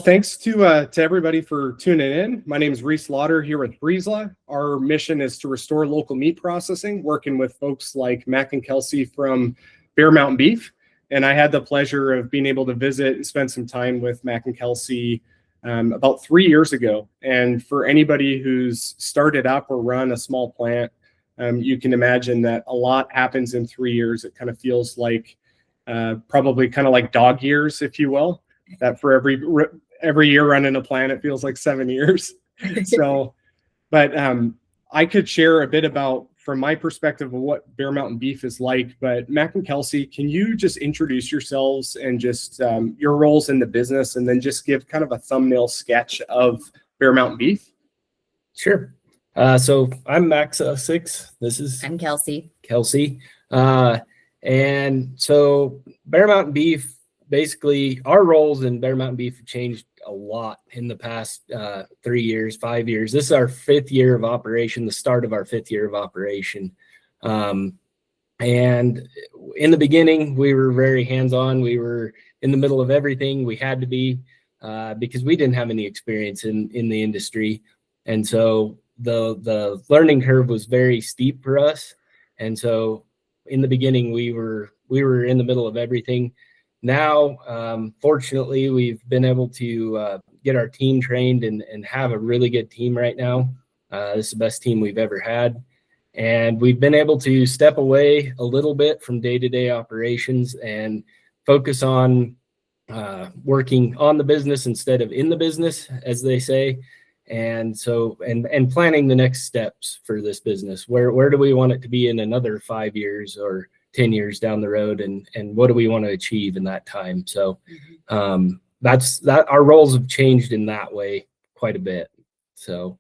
Thanks to everybody for tuning in. My name is Friesla here with Friesla. Our mission is to restore local meat processing, working with folks like Mac and Celsie from Bear Mountain Beef. And I had the pleasure of being able to visit and spend some time with Mac and Celsie about 3 years ago. And for anybody who's started up or run a small plant, you can imagine that a lot happens in 3 years. It kind of feels like probably kind of like dog years, if you will, that for every year running a plant, it feels like 7 years. So, but I could share a bit about, from my perspective, of what Bear Mountain Beef is like. But Mac and Celsie, can you just introduce yourselves and just your roles in the business, and then just give kind of a thumbnail sketch of Bear Mountain Beef? Sure. So I'm Mac Sussex. I'm Celsie. And so Bear Mountain Beef, basically our roles in Bear Mountain Beef have changed a lot in the past 3 years, 5 years. This is our 5th year of operation, the start of our 5th year of operation. And in the beginning, we were very hands-on. We were in the middle of everything. We had to be because we didn't have any experience in the industry. And so the learning curve was very steep for us. And so in the beginning, we were in the middle of everything. Now, fortunately, we've been able to get our team trained and have a really good team right now. This is the best team we've ever had. And we've been able to step away a little bit from day-to-day operations and focus on working on the business instead of in the business, as they say. And so, and planning the next steps for this business. Where do we want it to be in another 5 years or 10 years down the road, and what do we want to achieve in that time? So that's our roles have changed in that way quite a bit. So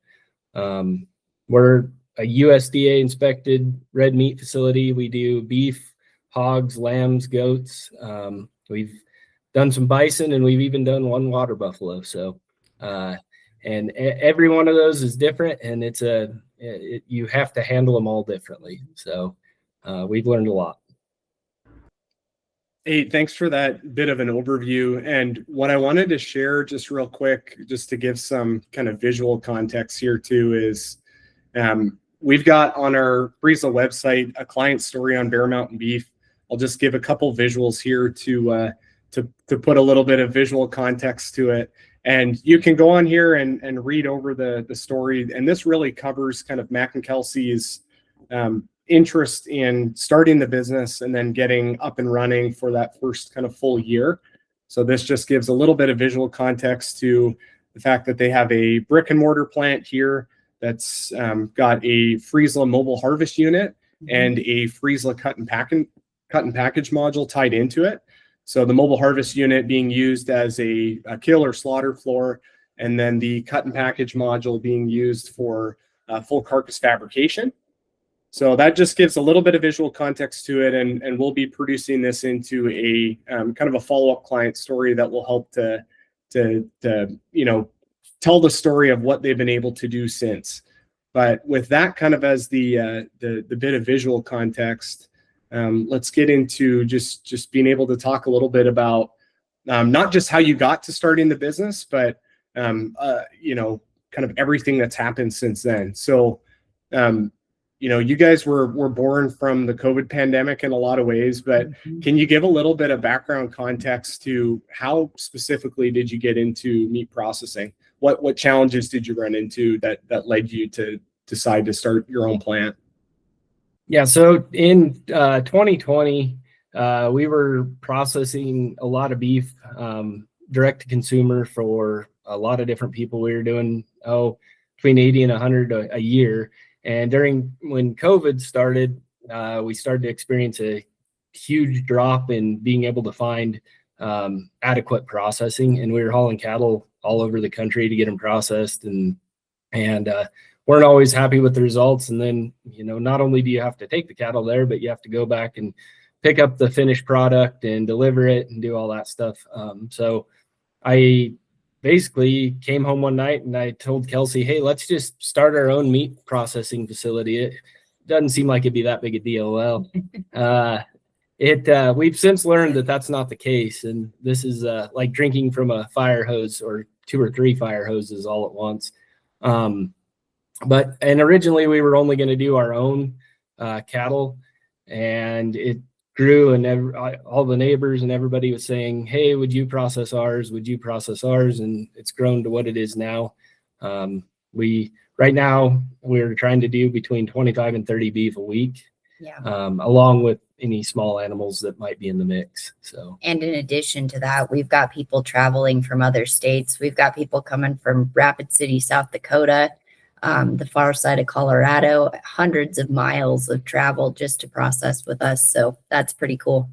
we're a USDA-inspected red meat facility. We do beef, hogs, lambs, goats. We've done some bison, and we've even done one water buffalo. So and every one of those is different, and you have to handle them all differently. So we've learned a lot. Hey, thanks for that bit of an overview. And what I wanted to share just real quick, just to give some kind of visual context here too, is we've got on our Friesla website a client story on Bear Mountain Beef. I'll just give a couple visuals here to put a little bit of visual context to it. And you can go on here and read over the story. And this really covers kind of Mac and Celsie's interest in starting the business and then getting up and running for that first kind of full year. So this just gives a little bit of visual context to the fact that they have a brick and mortar plant here that's got a Friesla mobile harvest unit and a Friesla cut and package module tied into it. So the mobile harvest unit being used as a kill or slaughter floor, and then the cut and package module being used for full carcass fabrication. So that just gives a little bit of visual context to it, and we'll be producing this into a kind of a follow-up client story that will help to tell the story of what they've been able to do since. But with that kind of as the bit of visual context, let's get into just being able to talk a little bit about not just how you got to starting the business, but kind of everything that's happened since then. So you guys were born from the COVID pandemic in a lot of ways, but can you give a little bit of background context to how specifically did you get into meat processing? What challenges did you run into that led you to decide to start your own plant? Yeah, so in 2020, we were processing a lot of beef direct to consumer for a lot of different people. We were doing between 80 and 100 a year. And when COVID started, we started to experience a huge drop in being able to find adequate processing. And we were hauling cattle all over the country to get them processed, and weren't always happy with the results. And then, not only do you have to take the cattle there, but you have to go back and pick up the finished product and deliver it and do all that stuff. So I basically came home one night and I told Celsie, hey, let's just start our own meat processing facility. It doesn't seem like it'd be that big a deal. Well, We've since learned that that's not the case, and this is like drinking from a fire hose or 2 or 3 fire hoses all at once. But originally we were only going to do our own cattle, and it grew, and all the neighbors and everybody was saying, "Hey, would you process ours? Would you process ours?" And it's grown to what it is now. Right now we're trying to do between 25 and 30 beef a week, along with any small animals that might be in the mix. So, and in addition to that, we've got people traveling from other states. We've got people coming from Rapid City, South Dakota, the far side of Colorado, hundreds of miles of travel just to process with us. So that's pretty cool.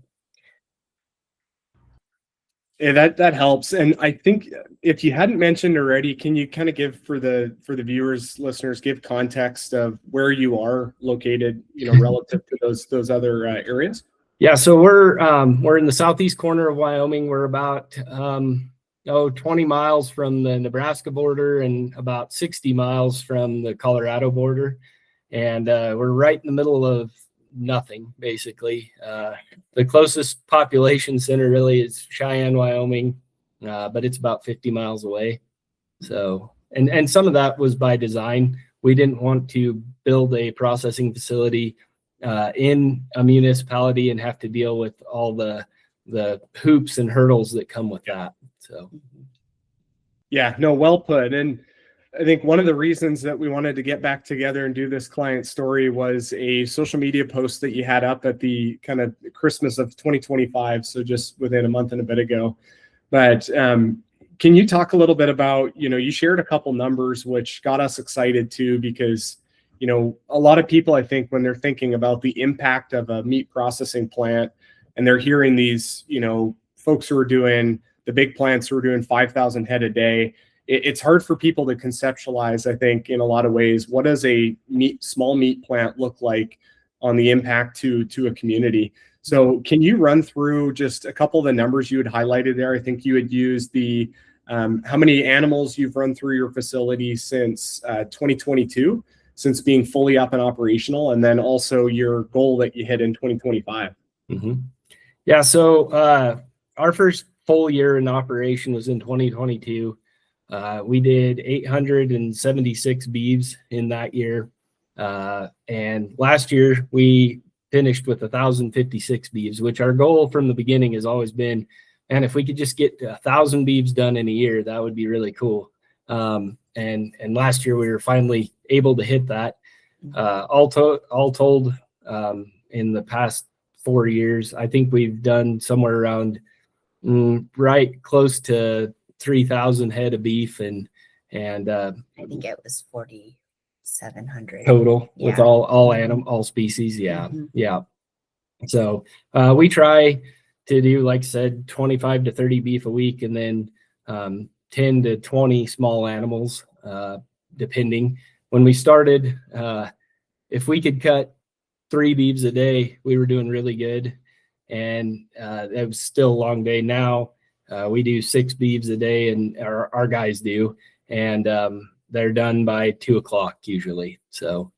Yeah, that helps. And I think if you hadn't mentioned already, can you kind of give for the viewers, listeners, give context of where you are located, relative to those other areas? Yeah, so we're in the southeast corner of Wyoming. We're about 20 miles from the Nebraska border and about 60 miles from the Colorado border. And we're right in the middle of nothing, basically. The closest population center really is Cheyenne, Wyoming, but it's about 50 miles away. So, and some of that was by design. We didn't want to build a processing facility in a municipality and have to deal with all the hoops and hurdles that come with that. So, yeah, no, well put. And I think one of the reasons that we wanted to get back together and do this client story was a social media post that you had up at the kind of Christmas of 2025. So just within a month and a bit ago. But can you talk a little bit about, you shared a couple numbers, which got us excited too, because, a lot of people, I think, when they're thinking about the impact of a meat processing plant and they're hearing these, folks who are doing the big plants who are doing 5,000 head a day, it's hard for people to conceptualize, I think, in a lot of ways, what does a small meat plant look like on the impact to a community? So can you run through just a couple of the numbers you had highlighted there? I think you had used the how many animals you've run through your facility since 2022, since being fully up and operational, and then also your goal that you hit in 2025. Mm-hmm. Yeah, so our first full year in operation was in 2022. We did 876 beeves in that year. And last year we finished with 1,056 beeves, which our goal from the beginning has always been, and if we could just get 1,000 beeves done in a year, that would be really cool. And last year we were finally able to hit that. All told, in the past 4 years, I think we've done somewhere around right close to 3,000 head of beef, and I think it was 4,700 total with all species. Yeah. Mm-hmm. Yeah. So we try to do, like I said, 25 to 30 beef a week, and then 10 to 20 small animals, depending. When we started, if we could cut 3 beeves a day, we were doing really good. And it was still a long day. Now we do 6 beeves a day, and our guys do, and they're done by 2:00 usually. So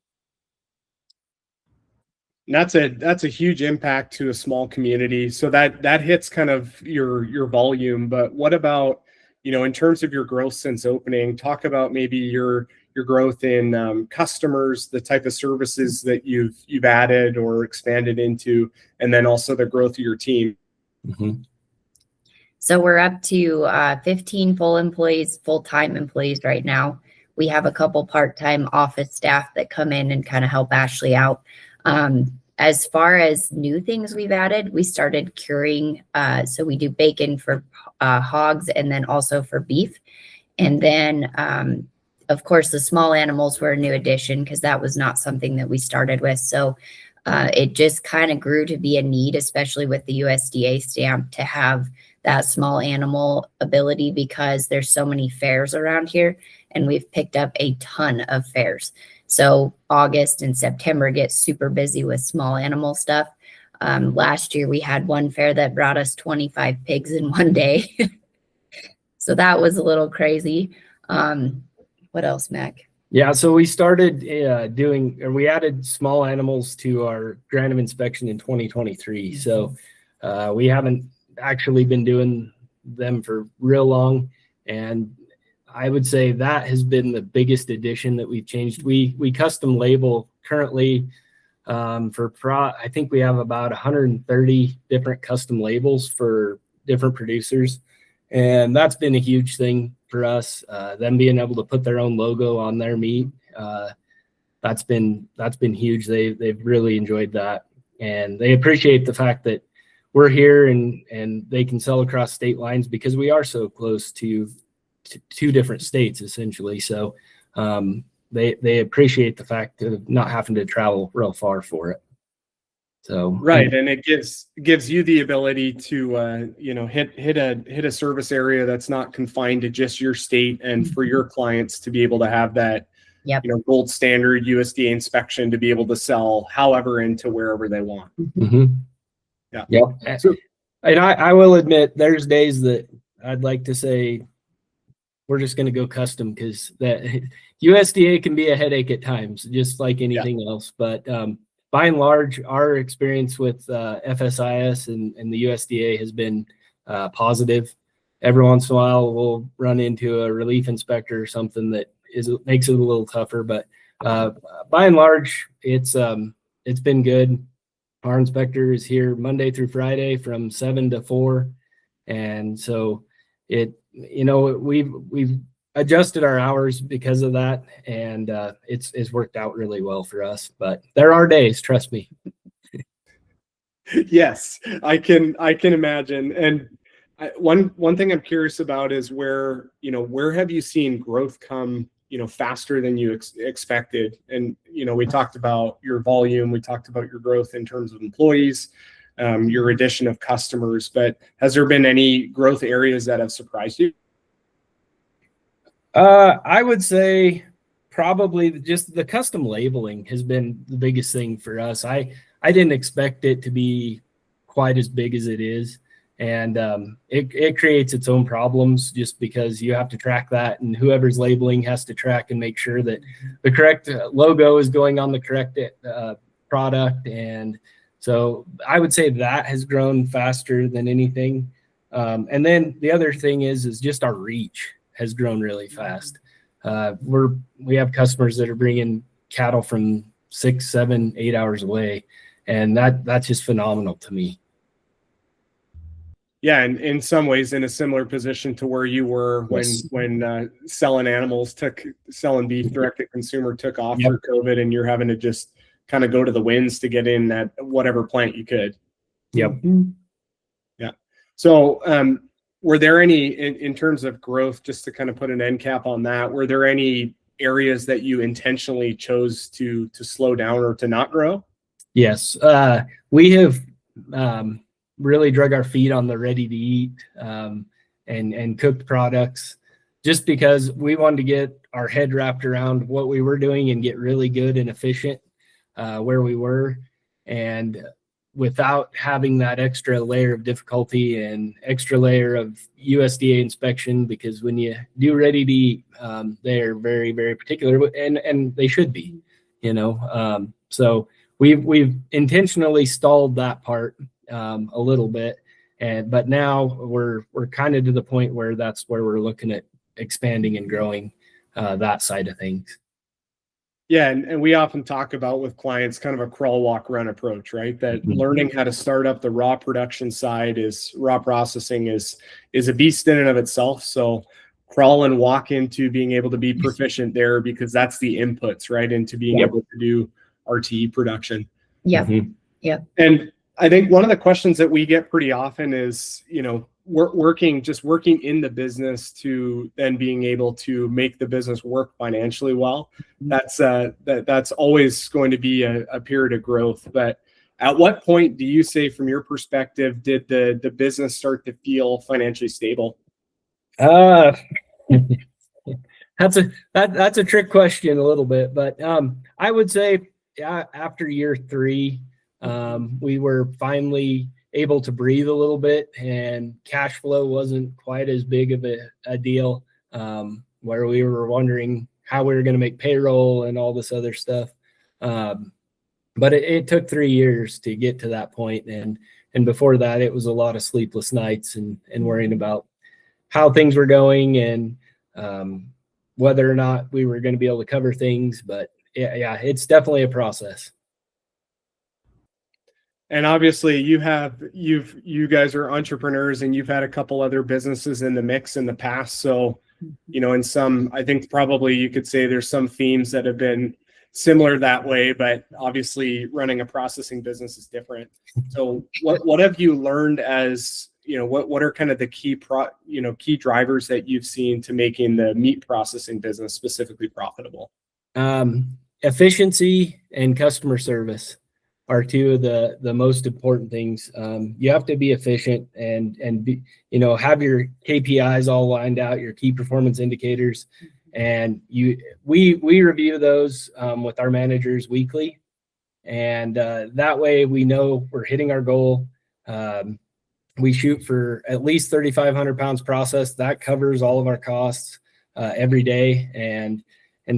that's a huge impact to a small community. So that hits kind of your volume. But what about, in terms of your growth since opening? Talk about maybe your growth in customers, the type of services that you've added or expanded into, and then also the growth of your team. Mm-hmm. So we're up to 15 full-time employees right now. We have a couple part-time office staff that come in and kind of help Ashley out. As far as new things we've added, we started curing. So we do bacon for hogs and then also for beef. And then, of course, the small animals were a new addition because that was not something that we started with. So it just kind of grew to be a need, especially with the USDA stamp, to have that small animal ability, because there's so many fairs around here and we've picked up a ton of fairs. So August and September get super busy with small animal stuff. Last year we had one fair that brought us 25 pigs in one day. So that was a little crazy. What else, Mac? Yeah, so we started we added small animals to our grant of inspection in 2023. So we haven't actually been doing them for real long. And I would say that has been the biggest addition that we've changed. We custom label currently I think we have about 130 different custom labels for different producers. And that's been a huge thing for us. Them being able to put their own logo on their meat, that's been huge. They've really enjoyed that, and they appreciate the fact that we're here and they can sell across state lines because we are so close to two different states essentially. So they appreciate the fact of not having to travel real far for it. So right, and it gives you the ability to hit a service area that's not confined to just your state, and for your clients to be able to have that gold standard USDA inspection to be able to sell however into wherever they want. Mm-hmm. Yeah. So, and I will admit there's days that I'd like to say we're just going to go custom, because that USDA can be a headache at times, just like anything else. But by and large, our experience with FSIS and the USDA has been positive. Every once in a while, we'll run into a relief inspector or something that makes it a little tougher. But by and large, it's been good. Our inspector is here Monday through Friday from 7 to 4, and so we've adjusted our hours because of that, and it's worked out really well for us. But there are days, trust me. Yes, I can imagine. And one thing I'm curious about is where have you seen growth come faster than you expected? And we talked about your volume, we talked about your growth in terms of employees, your addition of customers, but has there been any growth areas that have surprised you? I would say probably just the custom labeling has been the biggest thing for us. I didn't expect it to be quite as big as it is. And it creates its own problems just because you have to track that, and whoever's labeling has to track and make sure that the correct logo is going on the correct product. And so I would say that has grown faster than anything. And then the other thing is just our reach has grown really fast. We have customers that are bringing cattle from 6, 7, 8 hours away, and that's just phenomenal to me. Yeah, and in some ways, in a similar position to where you were when selling beef direct to consumer took off for COVID, and you're having to just kind of go to the winds to get in at whatever plant you could. Yep. Yeah. So, were there any in terms of growth, just to kind of put an end cap on that? Were there any areas that you intentionally chose to slow down or to not grow? Yes, we have. Really drug our feet on the ready to eat and cooked products, just because we wanted to get our head wrapped around what we were doing and get really good and efficient where we were, and without having that extra layer of difficulty and extra layer of USDA inspection, because when you do ready to eat, they're very, very particular, and they should be, so we've intentionally stalled that part a little bit, but now we're kind of to the point where that's where we're looking at expanding and growing that side of things. Yeah, and we often talk about with clients kind of a crawl, walk, run approach, right? That learning how to start up the raw production side raw processing is a beast in and of itself. So crawl and walk into being able to be proficient there, because that's the inputs, right, into being able to do RTE production. Yeah. Yeah. And I think one of the questions that we get pretty often is, working in the business to then being able to make the business work financially well. That's always going to be a period of growth. But at what point do you say, from your perspective, did the business start to feel financially stable? That's a trick question a little bit, but I would say after year 3, we were finally able to breathe a little bit, and cash flow wasn't quite as big of a deal, where we were wondering how we were going to make payroll and all this other stuff. But it took 3 years to get to that point. And before that, it was a lot of sleepless nights and worrying about how things were going and whether or not we were going to be able to cover things. But yeah, it's definitely a process. And obviously you guys are entrepreneurs and you've had a couple other businesses in the mix in the past. So, in some, I think probably you could say there's some themes that have been similar that way, but obviously running a processing business is different. So what have you learned as, what are kind of the key key drivers that you've seen to making the meat processing business specifically profitable? Efficiency and customer service are two of the most important things. You have to be efficient and be, have your KPIs all lined out, your key performance indicators, and we review those with our managers weekly, and that way we know we're hitting our goal. We shoot for at least 3,500 pounds processed. That covers all of our costs every day, and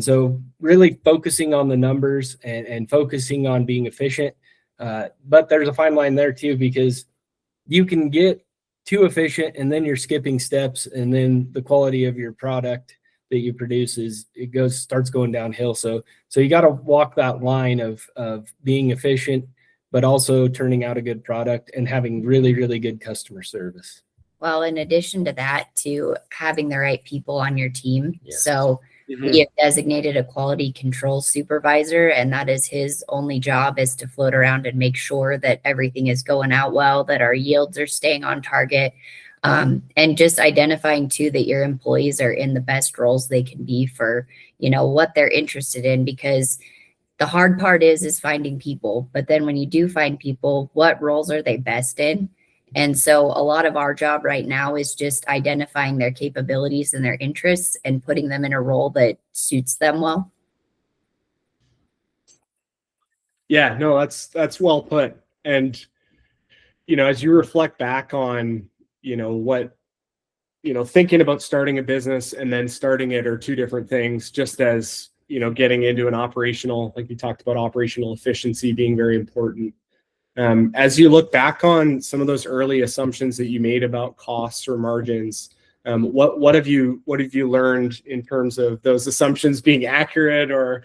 so really focusing on the numbers and focusing on being efficient. But there's a fine line there too, because you can get too efficient and then you're skipping steps, and then the quality of your product that you produce starts going downhill. So you got to walk that line of being efficient, but also turning out a good product and having really, really good customer service. Well, in addition to that, to having the right people on your team. Yes. So we have designated a quality control supervisor, and that is his only job, is to float around and make sure that everything is going out well, that our yields are staying on target, and just identifying too that your employees are in the best roles they can be for, what they're interested in, because the hard part is finding people. But then when you do find people, what roles are they best in? And so a lot of our job right now is just identifying their capabilities and their interests and putting them in a role that suits them well. Yeah, no, that's well put. And, as you reflect back on, what, thinking about starting a business and then starting it are two different things, just as, getting into an operational, like you talked about, operational efficiency being very important. As you look back on some of those early assumptions that you made about costs or margins, what have you learned in terms of those assumptions being accurate or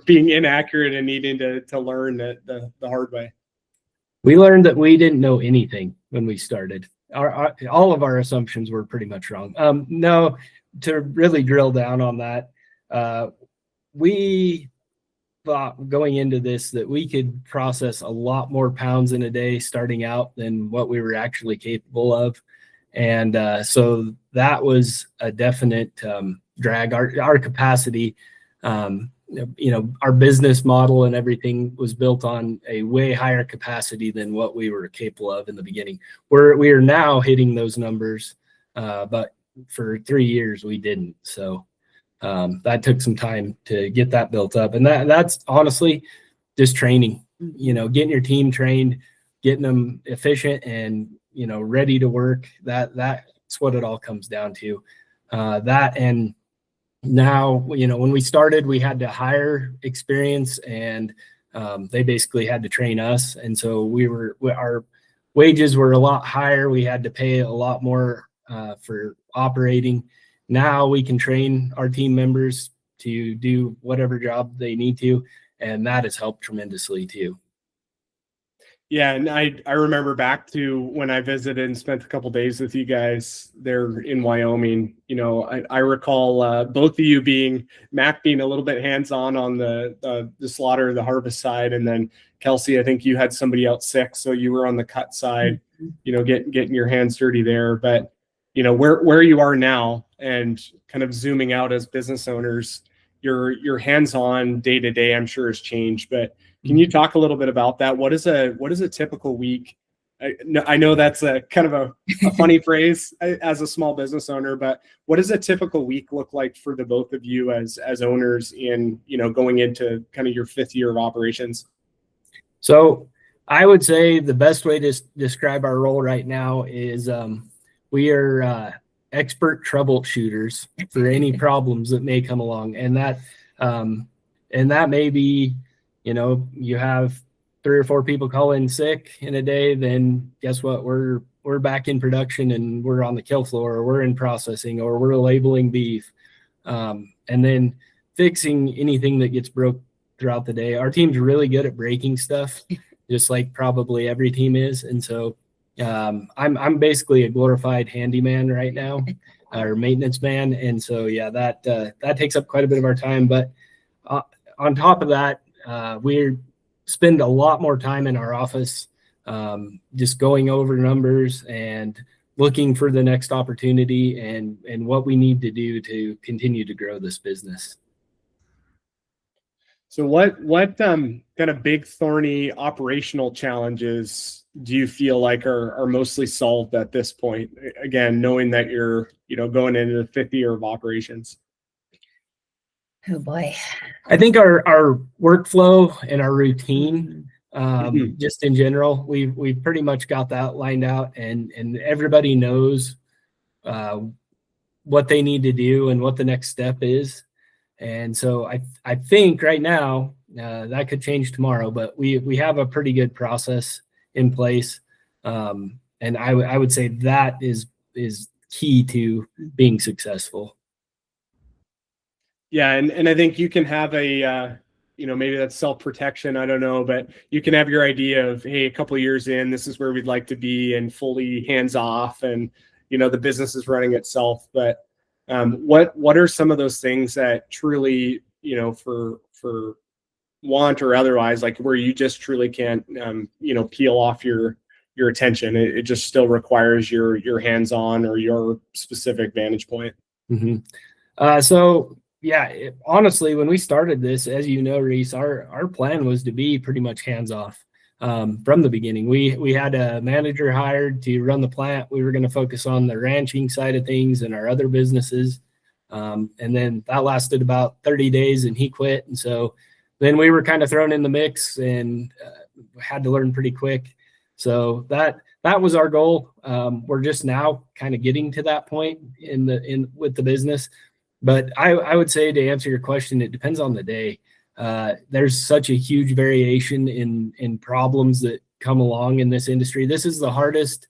being inaccurate and needing to learn the hard way? We learned that we didn't know anything when we started. All of our assumptions were pretty much wrong. No, to really drill down on that, we thought going into this that we could process a lot more pounds in a day starting out than what we were actually capable of. And so that was a definite drag. Our capacity, our business model and everything was built on a way higher capacity than what we were capable of in the beginning. We are now hitting those numbers, but for 3 years we didn't. So that took some time to get that built up, and that's honestly just training. Getting your team trained, getting them efficient and ready to work. That's what it all comes down to. That, and now when we started, we had to hire experience, and they basically had to train us, and so our wages were a lot higher. We had to pay a lot more for operating. Now we can train our team members to do whatever job they need to, and that has helped tremendously too. Yeah, and I remember back to when I visited and spent a couple days with you guys there in Wyoming. I recall both of you Mac being a little bit hands-on on the slaughter, the harvest side, and then Kelsey, I think you had somebody out sick, so you were on the cut side, getting your hands dirty there. But where you are now, and kind of zooming out as business owners, your hands-on day to day, I'm sure, has changed. But can you talk a little bit about that? What is a typical week? I know that's a kind of a funny phrase as a small business owner, but what does a typical week look like for the both of you as owners in going into kind of your 5th year of operations? So I would say the best way to describe our role right now is we are expert troubleshooters for any problems that may come along. And that may be, you have 3 or 4 people call in sick in a day, then guess what? We're back in production and we're on the kill floor, or we're in processing, or we're labeling beef. And then fixing anything that gets broke throughout the day. Our team's really good at breaking stuff, just like probably every team is. And so I'm basically a glorified handyman right now, or maintenance man. And so, yeah, that takes up quite a bit of our time. But on top of that, we spend a lot more time in our office, just going over numbers and looking for the next opportunity and what we need to do to continue to grow this business. So what kind of big thorny operational challenges do you feel like are mostly solved at this point? Again, knowing that you're, going into the 5th year of operations. Oh boy. I think our workflow and our routine, just in general, we've pretty much got that lined out, and everybody knows what they need to do and what the next step is. And so I think right now that could change tomorrow, but we have a pretty good process in place. And I would say that is key to being successful. Yeah. And I think you can have a, maybe that's self-protection. I don't know, but you can have your idea of, hey, a couple of years in, this is where we'd like to be, and fully hands off, and, the business is running itself. But what are some of those things that truly, for want or otherwise, like where you just truly can't, peel off your attention? It just still requires your hands-on or your specific vantage point. Mm-hmm. So yeah, honestly, when we started this, as you know, Reese, our plan was to be pretty much hands-off from the beginning. We had a manager hired to run the plant. We were going to focus on the ranching side of things and our other businesses. And then that lasted about 30 days and he quit. And so then we were kind of thrown in the mix and had to learn pretty quick. So that was our goal. We're just now kind of getting to that point with the business. But I would say, to answer your question, it depends on the day. There's such a huge variation in problems that come along in this industry. This is the hardest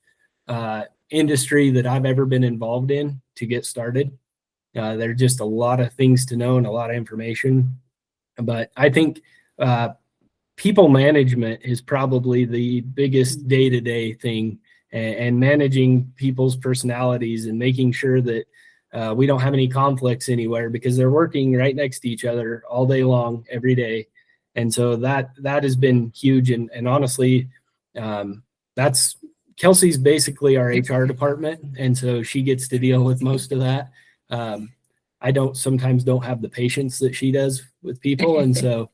industry that I've ever been involved in to get started. There are just a lot of things to know and a lot of information. But I think people management is probably the biggest day-to-day thing, and managing people's personalities and making sure that we don't have any conflicts anywhere, because they're working right next to each other all day long, every day. And so that has been huge. And honestly, that's Kelsey's basically our HR department. And so she gets to deal with most of that. I sometimes don't have the patience that she does with people. And so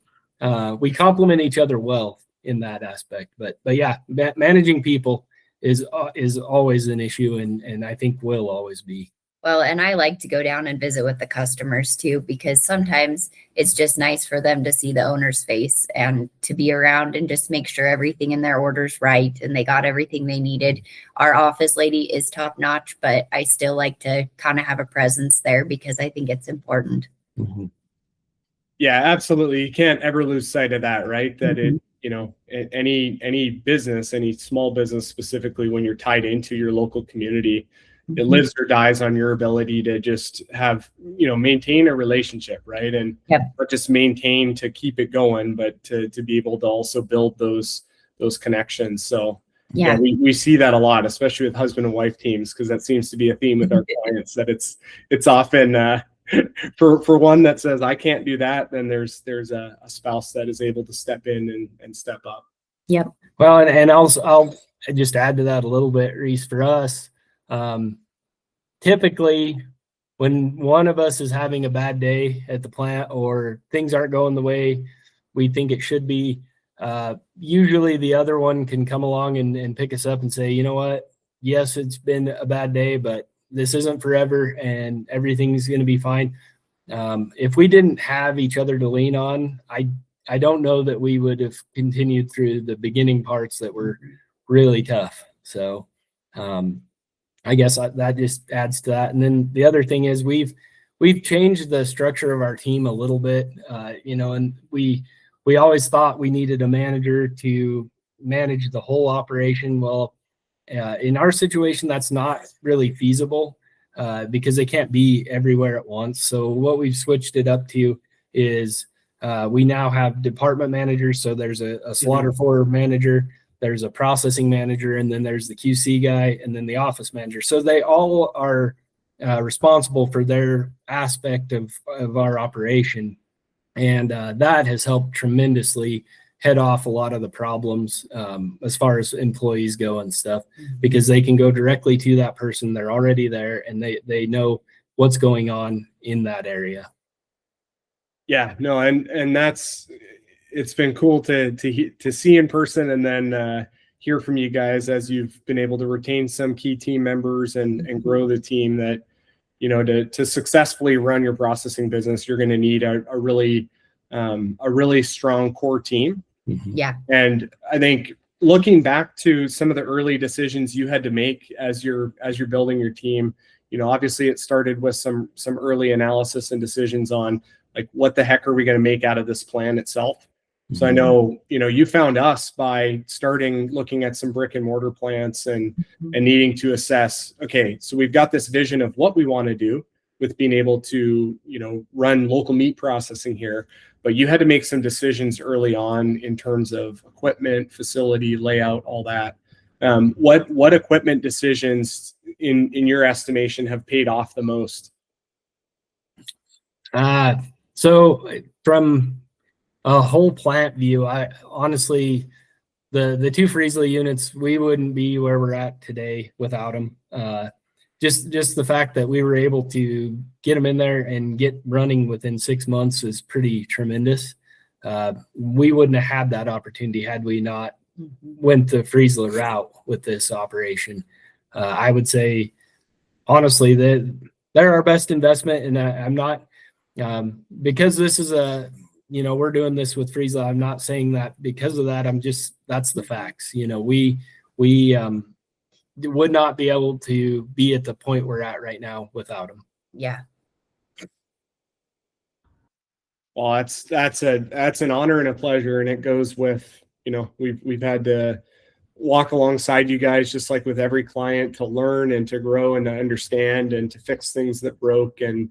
we complement each other well in that aspect. But yeah, managing people is always an issue, and I think will always be. Well, and I like to go down and visit with the customers too, because sometimes it's just nice for them to see the owner's face and to be around and just make sure everything in their order's right and they got everything they needed. Our office lady is top notch, but I still like to kind of have a presence there because I think it's important. Mm-hmm. Yeah, absolutely. You can't ever lose sight of that, right? That any business, any small business specifically, when you're tied into your local community, it lives or dies on your ability to just have, maintain a relationship, right? And not just maintain to keep it going, but to be able to also build those connections. So yeah, we see that a lot, especially with husband and wife teams, because that seems to be a theme with our clients, that it's often for one that says, I can't do that, then there's a spouse that is able to step in and step up. Yep. Well, and I'll just add to that a little bit, Reese. For us, typically when one of us is having a bad day at the plant or things aren't going the way we think it should be, usually the other one can come along and pick us up and say, you know what, yes, it's been a bad day, but this isn't forever and everything's going to be fine. If we didn't have each other to lean on, I don't know that we would have continued through the beginning parts that were really tough. So I guess that just adds to that. And then the other thing is we've changed the structure of our team a little bit, and we always thought we needed a manager to manage the whole operation. Well, in our situation, that's not really feasible because they can't be everywhere at once. So what we've switched it up to is we now have department managers. So there's a slaughter floor manager, there's a processing manager, and then there's the QC guy, and then the office manager. So they all are responsible for their aspect of our operation. And that has helped tremendously head off a lot of the problems as far as employees go and stuff, because they can go directly to that person. They're already there and they know what's going on in that area. Yeah, no, and it's been cool to see in person, and then hear from you guys as you've been able to retain some key team members and grow the team. That, to successfully run your processing business, you're going to need a really strong core team. Yeah. And I think looking back to some of the early decisions you had to make as you're building your team, obviously it started with some early analysis and decisions on, like, what the heck are we going to make out of this plan itself? So I know, you found us by starting looking at some brick and mortar plants and needing to assess, okay, so we've got this vision of what we want to do with being able to, run local meat processing here, but you had to make some decisions early on in terms of equipment, facility, layout, all that. What equipment decisions in your estimation have paid off the most? So from a whole plant view, I honestly, the two Friesla units, we wouldn't be where we're at today without them. Just the fact that we were able to get them in there and get running within 6 months is pretty tremendous. We wouldn't have had that opportunity had we not went the Friesla route with this operation. I would say, honestly, that they're our best investment, and I'm not, because this is we're doing this with Friesla. I'm not saying that because of that. That's the facts. We would not be able to be at the point we're at right now without them. Yeah. Well, that's an honor and a pleasure, and it goes with, we've had to walk alongside you guys, just like with every client, to learn and to grow and to understand and to fix things that broke, and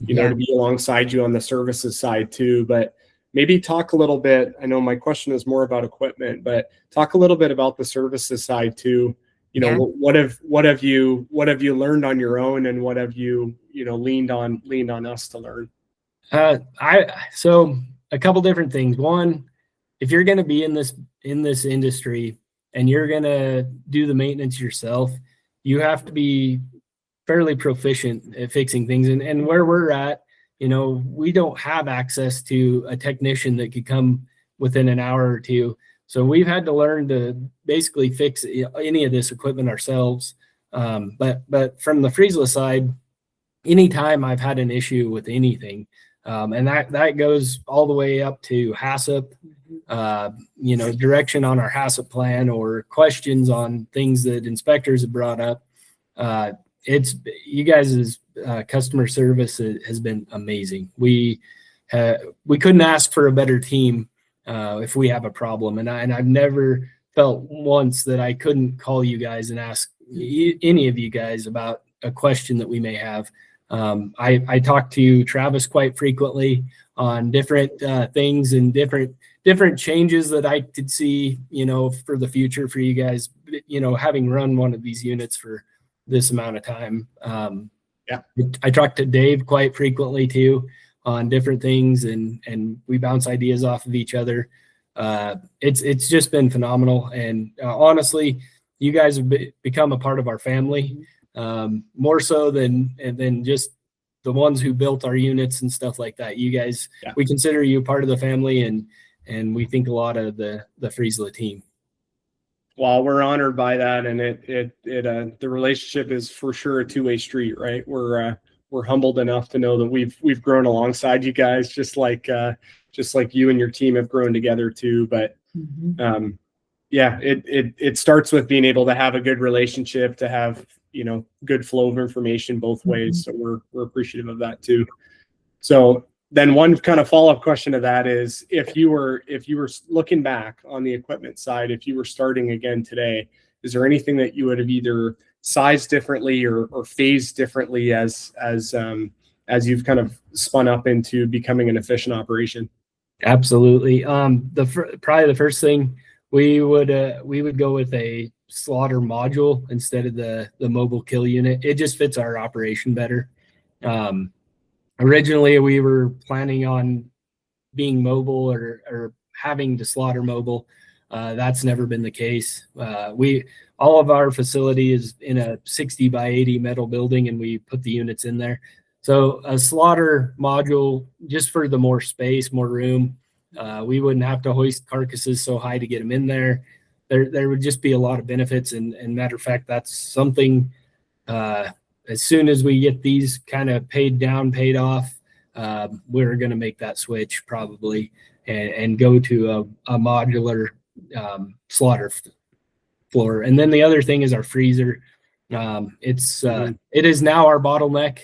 to be alongside you on the services side too. But maybe talk a little bit, I know my question is more about equipment, but talk a little bit about the services side too. What have you learned on your own, and what have you, leaned on us to learn? So a couple different things. One, if you're going to be in this industry and you're going to do the maintenance yourself, you have to be fairly proficient at fixing things. And where we're at, we don't have access to a technician that could come within an hour or two. So we've had to learn to basically fix any of this equipment ourselves. But from the Friesla side, anytime I've had an issue with anything, and that goes all the way up to HACCP, direction on our HACCP plan, or questions on things that inspectors have brought up. It's you guys' customer service has been amazing. We couldn't ask for a better team if we have a problem, and I've never felt once that I couldn't call you guys and ask any of you guys about a question that we may have. I talk to Travis quite frequently on different things and different changes that I could see, for the future for you guys, having run one of these units for this amount of time. I talk to Dave quite frequently too on different things, and we bounce ideas off of each other. It's just been phenomenal. And honestly, you guys have become a part of our family, more so than just the ones who built our units and stuff like that. You guys, we consider you part of the family, and we think a lot of the Friesla team. Well, we're honored by that, and the relationship is for sure a two-way street, right? We're humbled enough to know that we've grown alongside you guys, just like you and your team have grown together too. But it starts with being able to have a good relationship, to have good flow of information both ways. So we're appreciative of that too. So then one kind of follow-up question to that is, if you were looking back on the equipment side, if you were starting again today, is there anything that you would have either sized differently or phased differently as you've kind of spun up into becoming an efficient operation? Absolutely. Probably the first thing we would go with a slaughter module instead of the mobile kill unit. It just fits our operation better. Originally, we were planning on being mobile or having to slaughter mobile. That's never been the case. All of our facility is in a 60 by 80 metal building, and we put the units in there. So a slaughter module, just for the more space, more room. We wouldn't have to hoist carcasses so high to get them in there. There would just be a lot of benefits. And matter of fact, that's something, as soon as we get these kind of paid off, we're going to make that switch probably and go to a modular slaughter floor. And then the other thing is our freezer. It is now our bottleneck.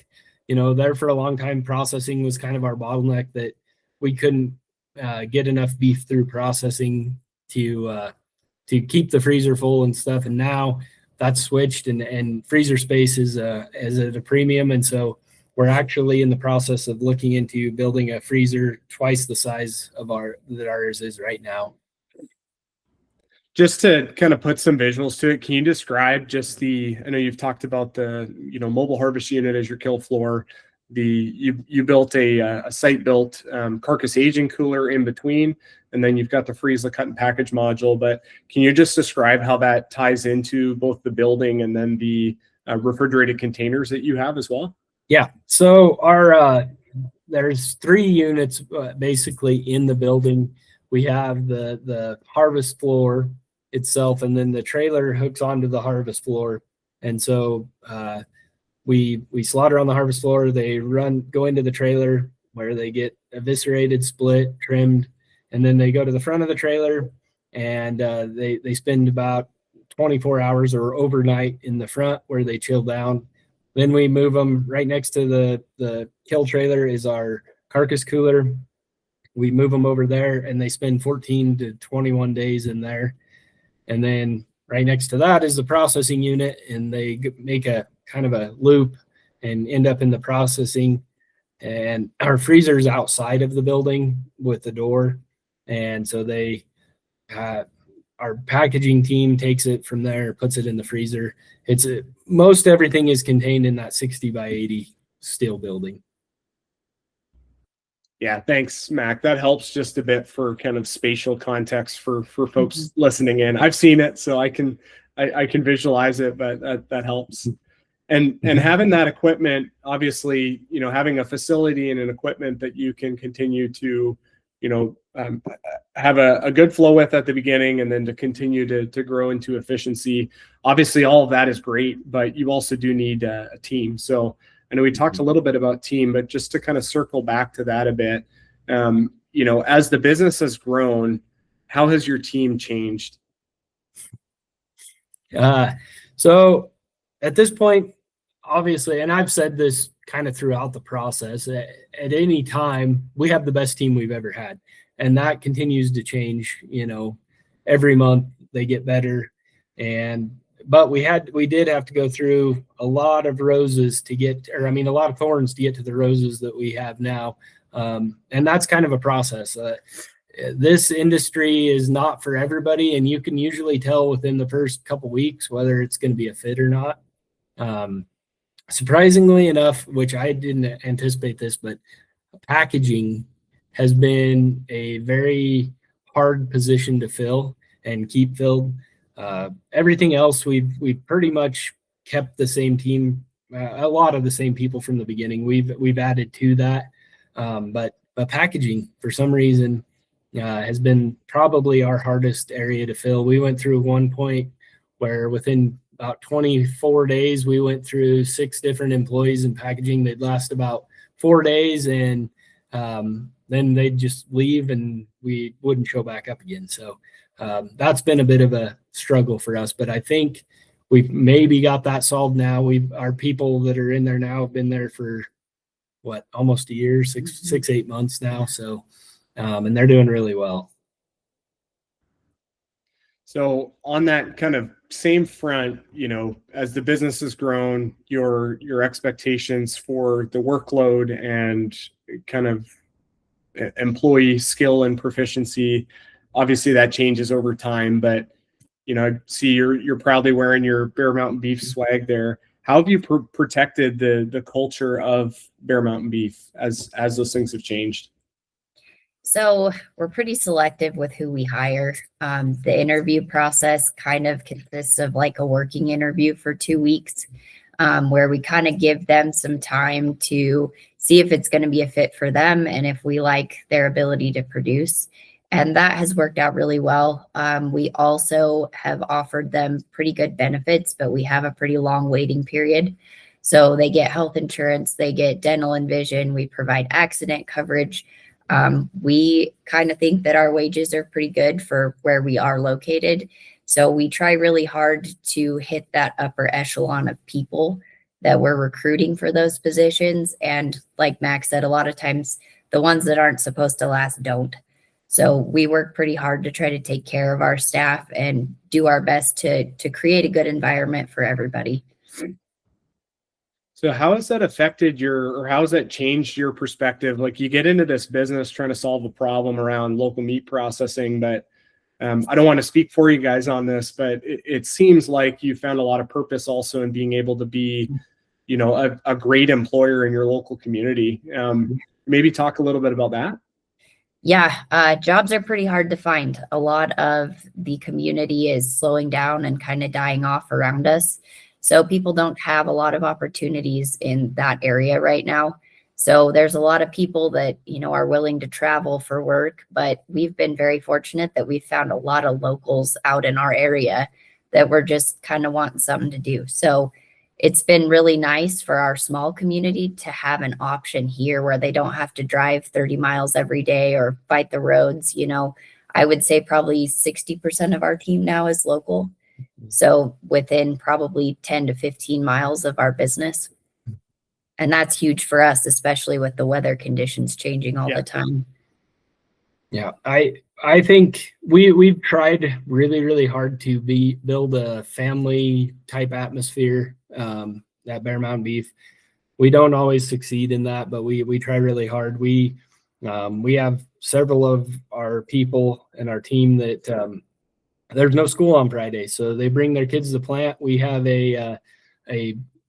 There for a long time, processing was kind of our bottleneck, that we couldn't get enough beef through processing to keep the freezer full and stuff. And now that's switched, and freezer space is at a premium. And so we're actually in the process of looking into building a freezer twice the size of ours is right now. Just to kind of put some visuals to it, can you describe just I know you've talked about the, mobile harvest unit as your kill floor. You built a site-built carcass aging cooler in between, and then you've got the Friesla cut and package module. But can you just describe how that ties into both the building and then the refrigerated containers that you have as well? Yeah. So there's 3 units basically in the building. We have the harvest floor itself, and then the trailer hooks onto the harvest floor. And so we slaughter on the harvest floor. They go into the trailer where they get eviscerated, split, trimmed, and then they go to the front of the trailer, and they spend about 24 hours or overnight in the front where they chill down. Then we move them right next to the kill trailer is our carcass cooler. We move them over there, and they spend 14 to 21 days in there. And then right next to that is the processing unit, and they make a kind of a loop and end up in the processing. And our freezer is outside of the building with the door. And so our packaging team takes it from there, puts it in the freezer. Most everything is contained in that 60 by 80 steel building. Yeah, thanks, Mac. That helps just a bit for kind of spatial context for folks listening in. I've seen it, so I can visualize it, but that helps. And having that equipment, obviously, having a facility and an equipment that you can continue to, have a good flow with at the beginning, and then to continue to grow into efficiency. Obviously, all of that is great, but you also do need a team. So I know we talked a little bit about team, but just to kind of circle back to that a bit, as the business has grown, how has your team changed? So at this point, obviously, and I've said this kind of throughout the process, at any time, we have the best team we've ever had. And that continues to change, every month they get better. But we did have to go through a lot of roses a lot of thorns to get to the roses that we have now. And that's kind of a process. This industry is not for everybody, and you can usually tell within the first couple weeks whether it's going to be a fit or not. Surprisingly enough, which I didn't anticipate this, but packaging has been a very hard position to fill and keep filled. Everything else, we've pretty much kept the same team, a lot of the same people from the beginning. We've added to that, but packaging for some reason has been probably our hardest area to fill. We went through one point where within about 24 days, we went through 6 different employees in packaging. They'd last about 4 days, and then they'd just leave and we wouldn't show back up again. So that's been a bit of a struggle for us, but I think we've maybe got that solved now. Our people that are in there now have been there for almost a year, 8 months now. So, and they're doing really well. So on that kind of same front, as the business has grown, your expectations for the workload and kind of employee skill and proficiency, obviously that changes over time, but I see you're proudly wearing your Bear Mountain Beef swag there. How have you protected the culture of Bear Mountain Beef as those things have changed? So we're pretty selective with who we hire. The interview process kind of consists of like a working interview for 2 weeks, where we kind of give them some time to see if it's going to be a fit for them and if we like their ability to produce. And that has worked out really well. We also have offered them pretty good benefits, but we have a pretty long waiting period. So they get health insurance, they get dental and vision, we provide accident coverage. We kind of think that our wages are pretty good for where we are located. So we try really hard to hit that upper echelon of people that we're recruiting for those positions. And like Mac said, a lot of times the ones that aren't supposed to last don't. So we work pretty hard to try to take care of our staff and do our best to create a good environment for everybody. So how has that affected or how has that changed your perspective? Like you get into this business trying to solve a problem around local meat processing, but I don't want to speak for you guys on this, but it seems like you found a lot of purpose also in being able to be, a great employer in your local community. Maybe talk a little bit about that. Yeah, jobs are pretty hard to find. A lot of the community is slowing down and kind of dying off around us. So people don't have a lot of opportunities in that area right now. So there's a lot of people that, are willing to travel for work, but we've been very fortunate that we've found a lot of locals out in our area that we're just kind of wanting something to do. So it's been really nice for our small community to have an option here where they don't have to drive 30 miles every day or fight the roads. I would say probably 60% of our team now is local. So within probably 10 to 15 miles of our business. And that's huge for us, especially with the weather conditions changing all the time. Yeah, I think we've tried really, really hard to build a family type atmosphere at Bear Mountain Beef. We don't always succeed in that, but we try really hard. We have several of our people and our team that there's no school on Friday, so they bring their kids to the plant. We have a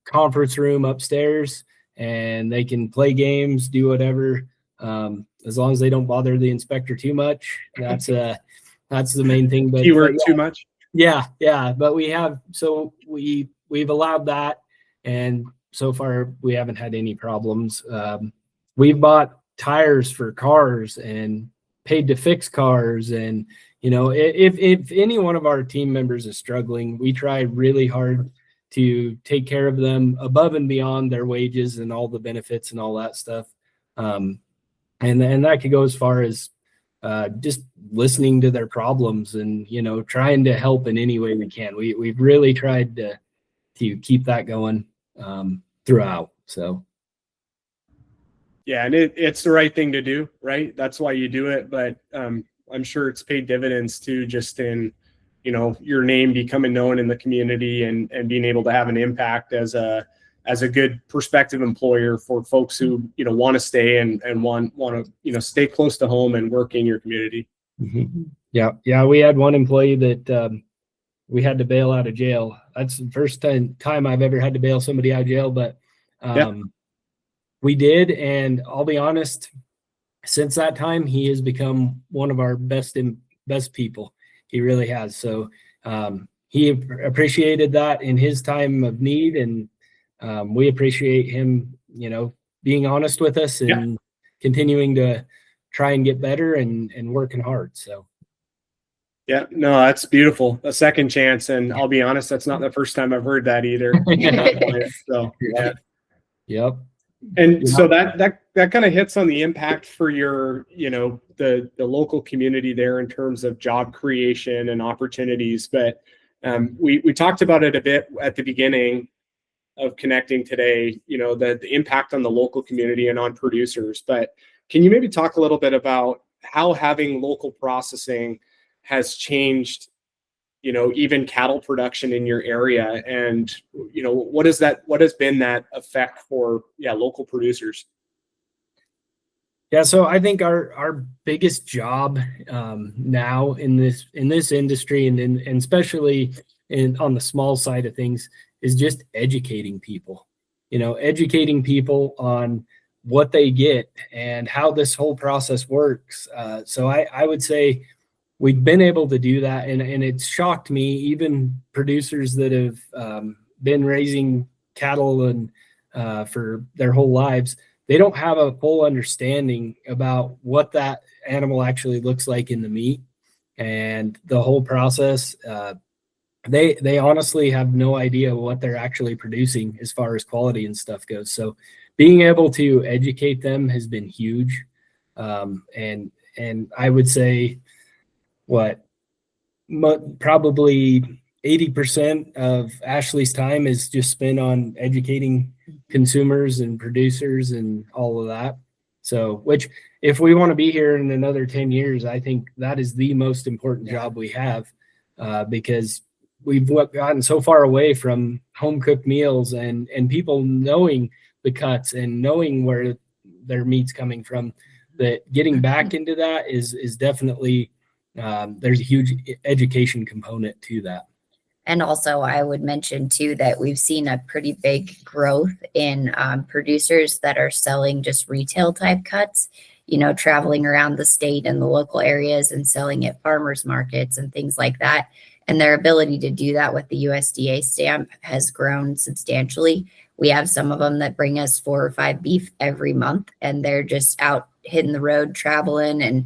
conference room upstairs, and they can play games, do whatever, as long as they don't bother the inspector too much. That's the main thing. But Keyword too much. Yeah. But we've allowed that, and so far we haven't had any problems. We've bought tires for cars and paid to fix cars, and if any one of our team members is struggling, we try really hard to take care of them above and beyond their wages and all the benefits and all that stuff. And that could go as far as just listening to their problems and, trying to help in any way we can. We've really tried to keep that going throughout. So. Yeah. And it's the right thing to do, right? That's why you do it. But I'm sure it's paid dividends too, just in, your name becoming known in the community and being able to have an impact as a good prospective employer for folks who, want to stay and want to, stay close to home and work in your community. Mm-hmm. Yeah. We had one employee that we had to bail out of jail. That's the first time I've ever had to bail somebody out of jail, but we did. And I'll be honest, since that time, he has become one of our best people. He really has. So he appreciated that in his time of need, and we appreciate him, being honest with us and continuing to try and get better and working hard. So. Yeah, no, that's beautiful. A second chance. And I'll be honest, that's not the first time I've heard that either. So, yeah. Yep. And so that kind of hits on the impact for your, the local community there in terms of job creation and opportunities. But We talked about it a bit at the beginning of connecting today, the impact on the local community and on producers. But can you maybe talk a little bit about how having local processing has changed, even cattle production in your area, and what has been that effect for local producers? Yeah, so I think our biggest job now in this industry, and especially on the small side of things, is just educating people. Educating people on what they get and how this whole process works. So I would say we've been able to do that, and it's shocked me. Even producers that have been raising cattle and for their whole lives, they don't have a full understanding about what that animal actually looks like in the meat and the whole process. They honestly have no idea what they're actually producing as far as quality and stuff goes. So being able to educate them has been huge. And I would say probably 80% of Ashley's time is just spent on educating consumers and producers and all of that. So, which if we want to be here in another 10 years, I think that is the most important job we have, because we've gotten so far away from home cooked meals and people knowing the cuts and knowing where their meat's coming from, that getting back into that is definitely, there's a huge education component to that. And also, I would mention too that we've seen a pretty big growth in producers that are selling just retail type cuts, traveling around the state and the local areas and selling at farmers markets and things like that. And their ability to do that with the USDA stamp has grown substantially. We have some of them that bring us 4 or 5 beef every month, and they're just out hitting the road, traveling and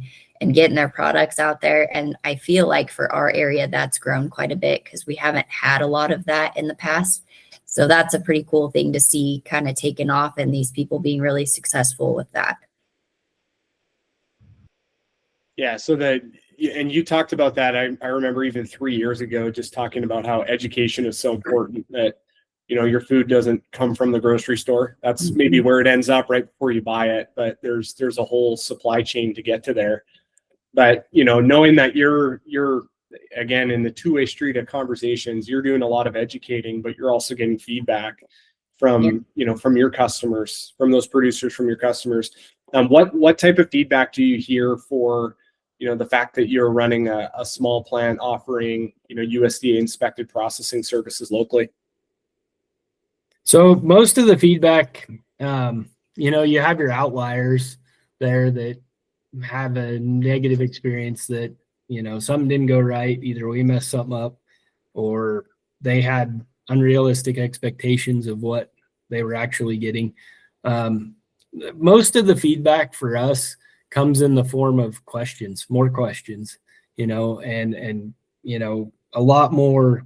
getting their products out there. And I feel like for our area, that's grown quite a bit because we haven't had a lot of that in the past. So that's a pretty cool thing to see kind of taken off, and these people being really successful with that. Yeah. So and you talked about that. I remember even 3 years ago, just talking about how education is so important, that, your food doesn't come from the grocery store. That's maybe where it ends up right before you buy it, but there's a whole supply chain to get to there. But, knowing that you're again, in the two-way street of conversations, you're doing a lot of educating, but you're also getting feedback from, from your customers, from those producers, from your customers. What type of feedback do you hear for, the fact that you're running a small plant offering, USDA inspected processing services locally? So most of the feedback, you have your outliers there that have a negative experience, that, something didn't go right. Either we messed something up or they had unrealistic expectations of what they were actually getting. Most of the feedback for us comes in the form of questions, more questions, and a lot more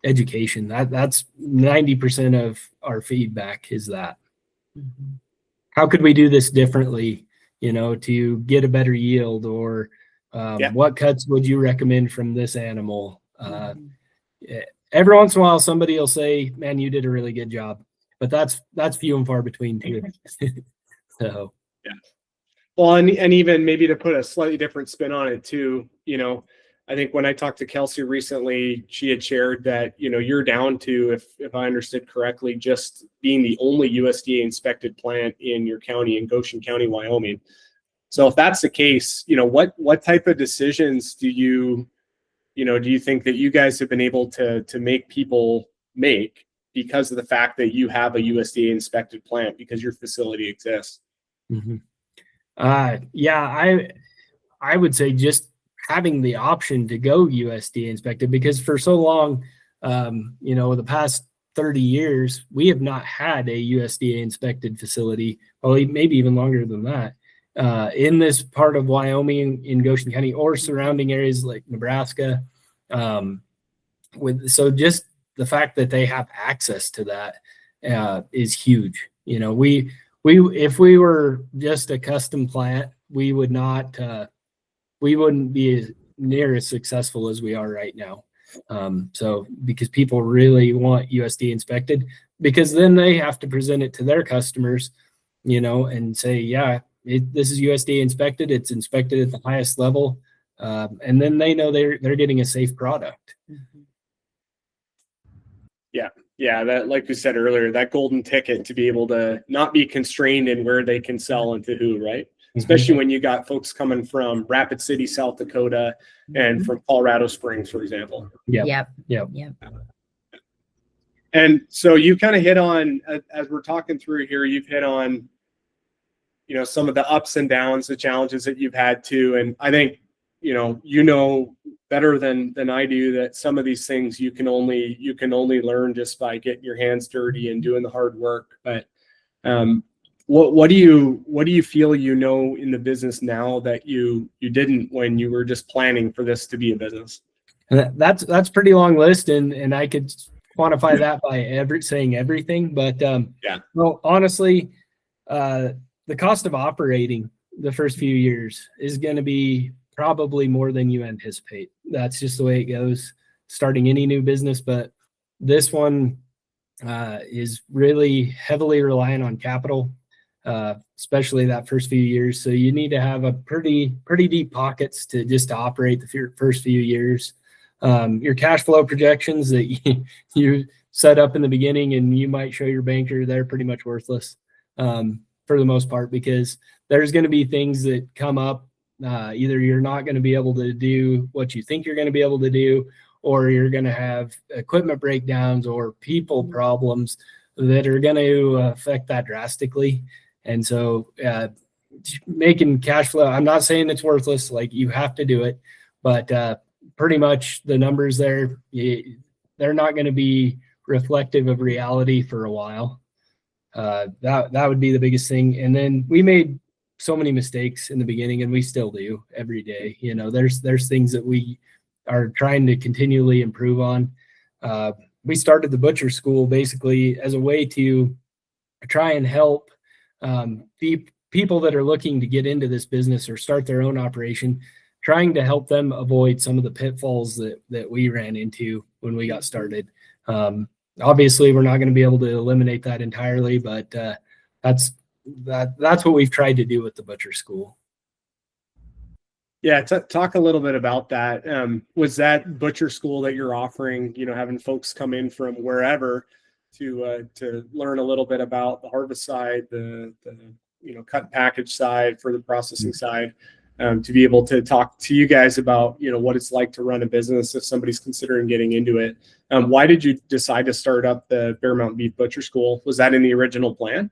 education. That's 90% of our feedback is that. How could we do this differently, to get a better yield, or what cuts would you recommend from this animal? Every once in a while, somebody will say, man, you did a really good job, but that's few and far between too. So, yeah. Well, and even maybe to put a slightly different spin on it too, I think when I talked to Kelsey recently, she had shared that, you're down to, if I understood correctly, just being the only USDA inspected plant in your county, in Goshen County, Wyoming. So if that's the case, what type of decisions do you think that you guys have been able to make people make because of the fact that you have a USDA inspected plant, because your facility exists? Yeah, I would say just having the option to go USDA inspected, because for so long, the past 30 years, we have not had a USDA inspected facility, well, maybe even longer than that, in this part of Wyoming, in Goshen County, or surrounding areas like Nebraska. So just the fact that they have access to that is huge. If we were just a custom plant, we wouldn't be near as successful as we are right now. So because people really want USDA inspected, because then they have to present it to their customers, and say, yeah, this is USDA inspected. It's inspected at the highest level. And then they know they're getting a safe product. Yeah, that, like we said earlier, that golden ticket to be able to not be constrained in where they can sell and to who, right? Especially when you got folks coming from Rapid City, South Dakota, and from Colorado Springs, for example. Yep. And so you kind of hit on, as we're talking through here, you've hit on, some of the ups and downs, the challenges that you've had to. And I think, better than I do that some of these things you can only learn just by getting your hands dirty and doing the hard work. But what do you feel in the business now that you didn't when you were just planning for this to be a business? That's pretty long list, and I could quantify that by saying everything. But well, honestly, the cost of operating the first few years is going to be probably more than you anticipate. That's just the way it goes starting any new business. But this one is really heavily reliant on capital, especially that first few years. So you need to have a pretty deep pockets to operate the first few years. Your cash flow projections that you set up in the beginning and you might show your banker, they're pretty much worthless for the most part, because there's going to be things that come up. Either you're not going to be able to do what you think you're going to be able to do, or you're going to have equipment breakdowns or people problems that are going to affect that drastically. And so making cash flow, I'm not saying it's worthless, like you have to do it, but pretty much the numbers there, they're not going to be reflective of reality for a while. That would be the biggest thing. And then we made so many mistakes in the beginning, and we still do every day. There's things that we are trying to continually improve on. We started the butcher school basically as a way to try and help the people that are looking to get into this business or start their own operation, trying to help them avoid some of the pitfalls that we ran into when we got started. Obviously, we're not going to be able to eliminate that entirely, but that's what we've tried to do with the butcher school. Yeah, talk a little bit about that. Was that butcher school that you're offering, having folks come in from wherever to learn a little bit about the harvest side, the cut and package side, for the processing side, to be able to talk to you guys about what it's like to run a business if somebody's considering getting into it? Why did you decide to start up the Bear Mountain Beef Butcher School? Was that in the original plan?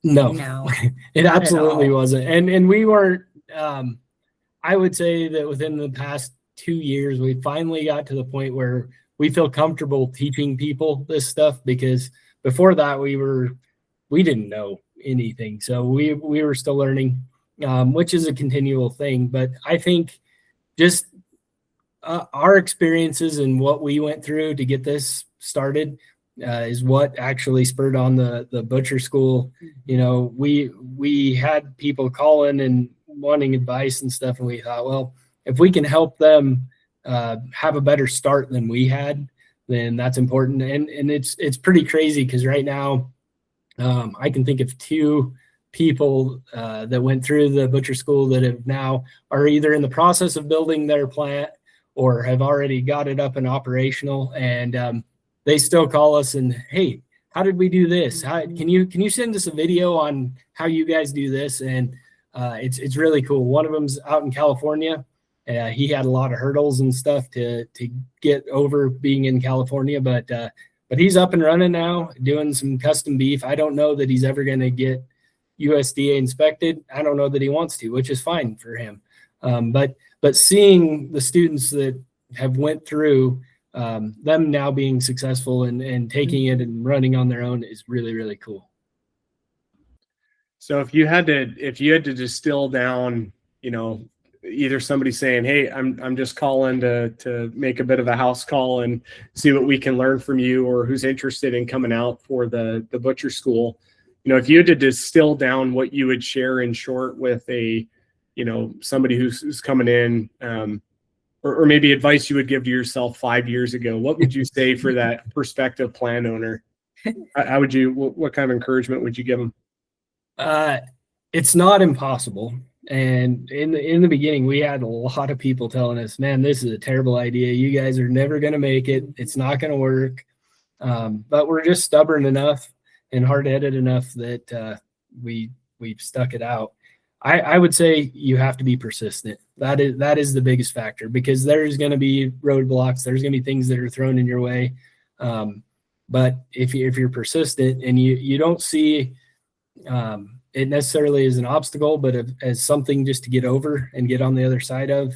No, it absolutely wasn't. And we weren't, I would say that within the past 2 years, we finally got to the point where we feel comfortable teaching people this stuff, because before that we didn't know anything. So we were still learning, which is a continual thing. But I think just our experiences and what we went through to get this started is what actually spurred on the butcher school. We had people calling and wanting advice and stuff, and we thought, well, if we can help them have a better start than we had, then that's important. And it's pretty crazy, because right now I can think of 2 people that went through the butcher school that have now are either in the process of building their plant or have already got it up and operational, and they still call us and, hey, how did we do this? Can you send us a video on how you guys do this? And it's really cool. One of them's out in California. He had a lot of hurdles and stuff to get over being in California, but he's up and running now, doing some custom beef. I don't know that he's ever going to get USDA inspected. I don't know that he wants to, which is fine for him. But seeing the students that have went through, them now being successful and taking it and running on their own is really, really cool. So if you had to distill down, either somebody saying, hey, I'm just calling to make a bit of a house call and see what we can learn from you, or who's interested in coming out for the butcher school, if you had to distill down what you would share in short with somebody who's coming in, or maybe advice you would give to yourself 5 years ago, what would you say for that prospective plant owner? How would you, what kind of encouragement would you give them? It's not impossible. And in the beginning, we had a lot of people telling us, man, this is a terrible idea. You guys are never going to make it. It's not going to work. But we're just stubborn enough and hard-headed enough that we've stuck it out. I would say you have to be persistent. That is the biggest factor, because there's going to be roadblocks. There's going to be things that are thrown in your way. But if you're persistent and you don't see it necessarily as an obstacle, but as something just to get over and get on the other side of,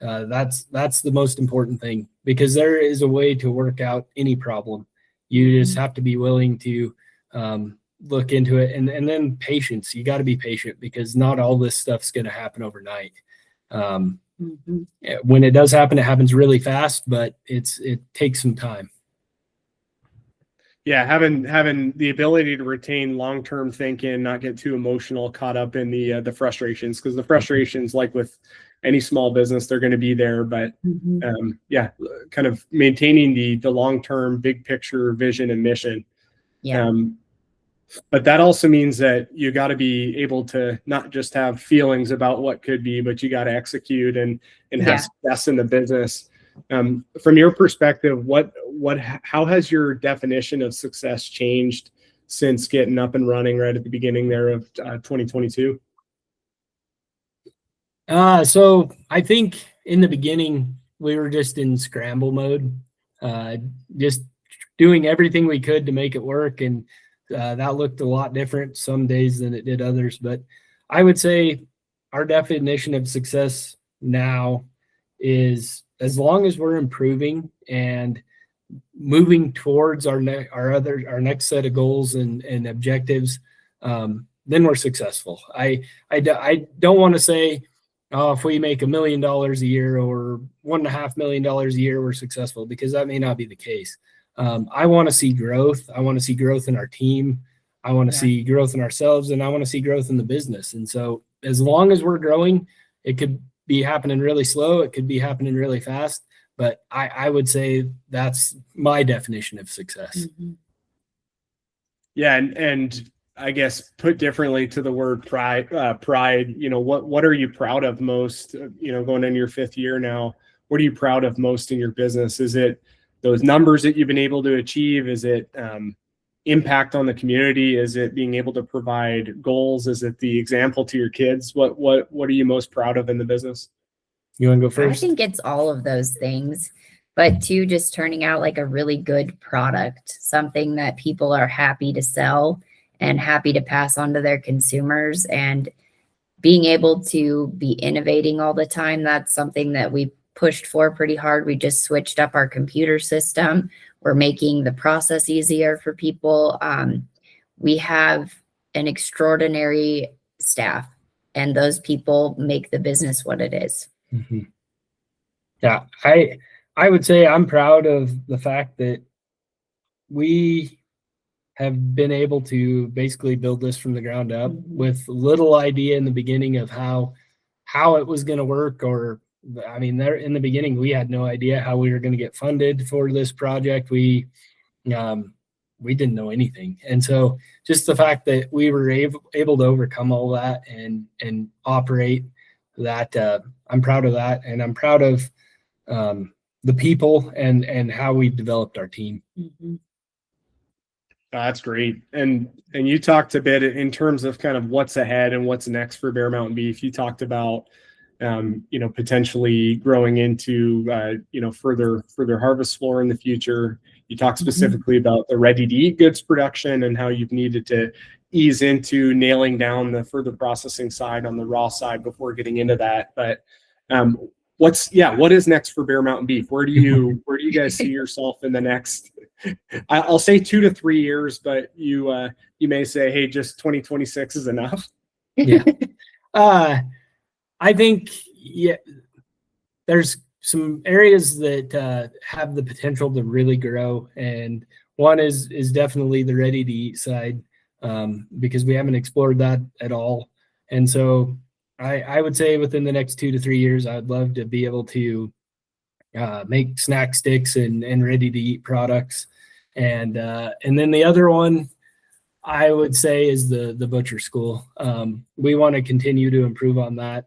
that's the most important thing, because there is a way to work out any problem. You just have to be willing to look into it, and then patience. You got to be patient, because not all this stuff's going to happen overnight. When it does happen, it happens really fast, but it takes some time. Yeah, having the ability to retain long-term thinking, not get too emotional, caught up in the frustrations, because the frustrations, like with any small business, they're going to be there. But yeah, kind of maintaining the long-term, big picture vision and mission. Yeah. But that also means that you got to be able to not just have feelings about what could be, but you got to execute and have success in the business. From your perspective, how has your definition of success changed since getting up and running right at the beginning there of 2022? So I think in the beginning we were just in scramble mode, just doing everything we could to make it work. And that looked a lot different some days than it did others. But I would say our definition of success now is, as long as we're improving and moving towards our next set of goals and objectives, then we're successful. I don't want to say, oh, if we make $1 million a year or $1.5 million a year, we're successful, because that may not be the case. I want to see growth. I want to see growth in our team. I want to see growth in ourselves, and I want to see growth in the business. And so as long as we're growing, it could be happening really slow. It could be happening really fast. But I would say that's my definition of success. Yeah. And I guess put differently to the word pride, what are you proud of most, going into your 5th year now? What are you proud of most in your business? Is it those numbers that you've been able to achieve? Is it impact on the community? Is it being able to provide goals? Is it the example to your kids? What are you most proud of in the business? You want to go first? I think it's all of those things, but too, just turning out like a really good product, something that people are happy to sell and happy to pass on to their consumers, and being able to be innovating all the time. That's something that we pushed for pretty hard. We just switched up our computer system. We're making the process easier for people. We have an extraordinary staff, and those people make the business what it is. Yeah, I would say I'm proud of the fact that we have been able to basically build this from the ground up with little idea in the beginning of how it was going to work. Or, I mean, there in the beginning, we had no idea how we were going to get funded for this project. We didn't know anything. And so just the fact that we were able to overcome all that and operate that, I'm proud of that. And I'm proud of the people and how we've developed our team. That's great. And you talked a bit in terms of kind of what's ahead and what's next for Bear Mountain Beef. You talked about, potentially growing into, further harvest floor in the future. You talked specifically about the ready-to-eat goods production and how you've needed to ease into nailing down the further processing side on the raw side before getting into that. But what is next for Bear Mountain Beef? Where do you guys see yourself in the next, I'll say 2 to 3 years, but you may say, hey, just 2026 is enough. Yeah. I think, there's some areas that have the potential to really grow. And one is definitely the ready to eat side, because we haven't explored that at all. And so I would say within the next 2 to 3 years, I'd love to be able to make snack sticks and ready to eat products. And then the other one I would say is the butcher school. We want to continue to improve on that.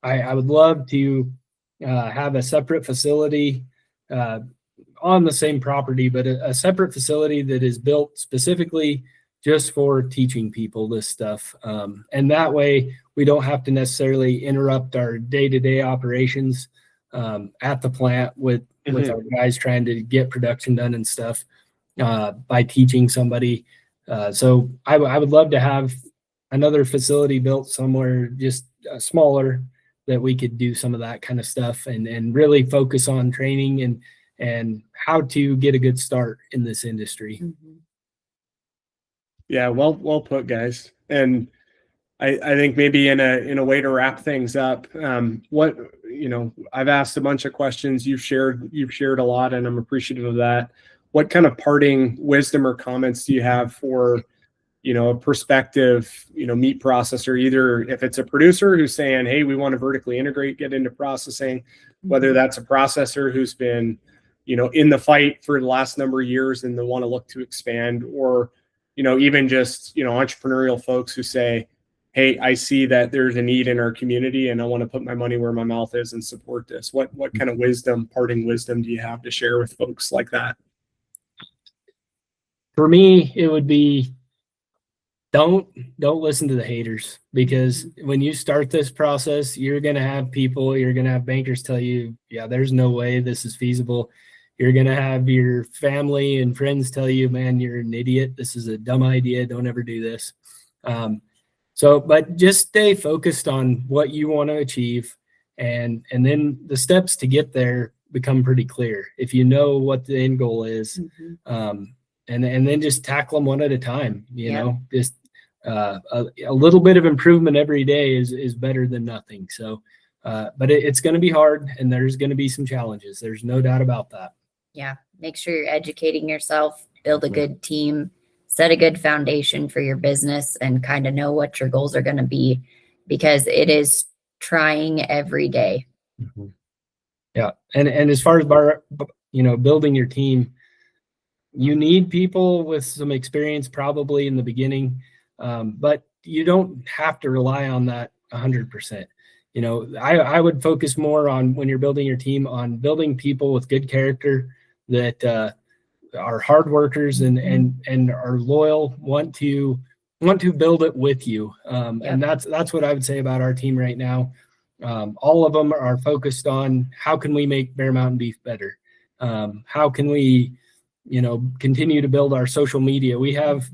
I would love to have a separate facility on the same property, but a separate facility that is built specifically just for teaching people this stuff. And that way we don't have to necessarily interrupt our day-to-day operations at the plant with our guys trying to get production done and stuff by teaching somebody. So I would love to have another facility built somewhere just smaller that we could do some of that kind of stuff and really focus on training and how to get a good start in this industry. Yeah, well put, guys. And I think maybe in a way to wrap things up, what, I've asked a bunch of questions. You've shared a lot, and I'm appreciative of that. What kind of parting wisdom or comments do you have for, a prospective, meat processor, either if it's a producer who's saying, hey, we want to vertically integrate, get into processing, whether that's a processor who's been, in the fight for the last number of years and they want to look to expand, or, even just, entrepreneurial folks who say, hey, I see that there's a need in our community and I want to put my money where my mouth is and support this. What kind of parting wisdom do you have to share with folks like that? For me, it would be don't listen to the haters, because when you start this process, you're going to have bankers tell you, yeah, there's no way this is feasible. You're going to have your family and friends tell you, man, you're an idiot. This is a dumb idea. Don't ever do this. But just stay focused on what you want to achieve. And then the steps to get there become pretty clear if you know what the end goal is. And then just tackle them one at a time, just a little bit of improvement every day is better than nothing. So, but it's going to be hard, and there's going to be some challenges. There's no doubt about that. Yeah. Make sure you're educating yourself, build a good team, set a good foundation for your business, and kind of know what your goals are going to be, because it is trying every day. Yeah. And as far as building your team, you need people with some experience probably in the beginning, but you don't have to rely on that 100%. I would focus more on, when you're building your team, on building people with good character that are hard workers and are loyal, want to build it with you. And that's what I would say about our team right now. All of them are focused on how can we make Bear Mountain Beef better? How can we continue to build our social media? We have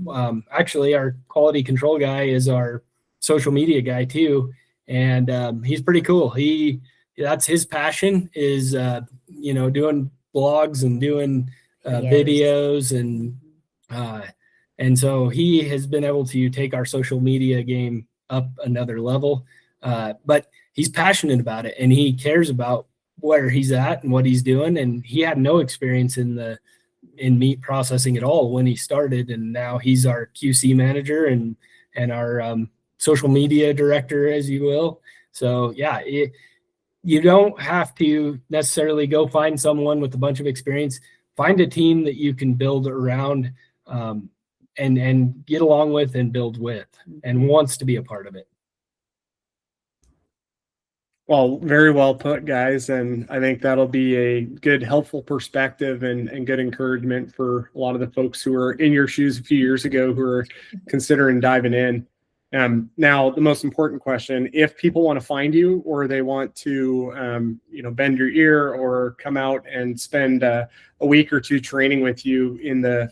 actually our quality control guy is our social media guy too. And he's pretty cool. That's his passion, is, doing blogs and doing videos. And so he has been able to take our social media game up another level. But he's passionate about it, and he cares about where he's at and what he's doing. And he had no experience in meat processing at all when he started. And now he's our QC manager and our social media director, as you will. So yeah, you don't have to necessarily go find someone with a bunch of experience. Find a team that you can build around and get along with and build with and wants to be a part of it. Well, very well put, guys. And I think that'll be a good, helpful perspective and good encouragement for a lot of the folks who were in your shoes a few years ago who are considering diving in. Now, the most important question, if people want to find you, or they want to, bend your ear or come out and spend a week or two training with you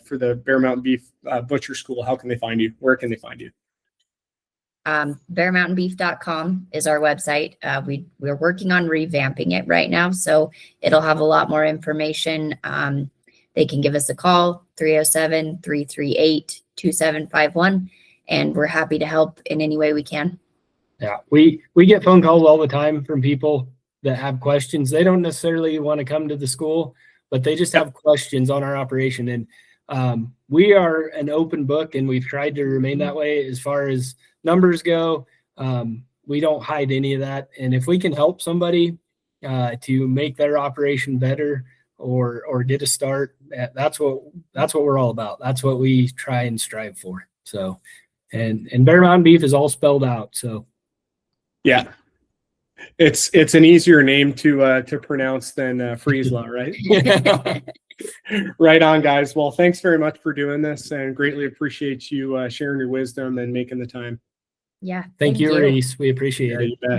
for the Bear Mountain Beef Butcher School, how can they find you? Where can they find you? bearmountainbeef.com is our website. We're working on revamping it right now, so it'll have a lot more information. They can give us a call, 307-338-2751, and we're happy to help in any way we can. Yeah, we get phone calls all the time from people that have questions. They don't necessarily want to come to the school, but they just have questions on our operation. And we are an open book, and we've tried to remain that way as far as numbers go. We don't hide any of that. And if we can help somebody to make their operation better or get a start, that's what we're all about. That's what we try and strive for. So, and Bear Mountain Beef is all spelled out. So, yeah, it's an easier name to pronounce than Friesla, right? Right on, guys. Well, thanks very much for doing this, and greatly appreciate you sharing your wisdom and making the time. Yeah. thank you, Reese. We appreciate Yeah, it. you bet.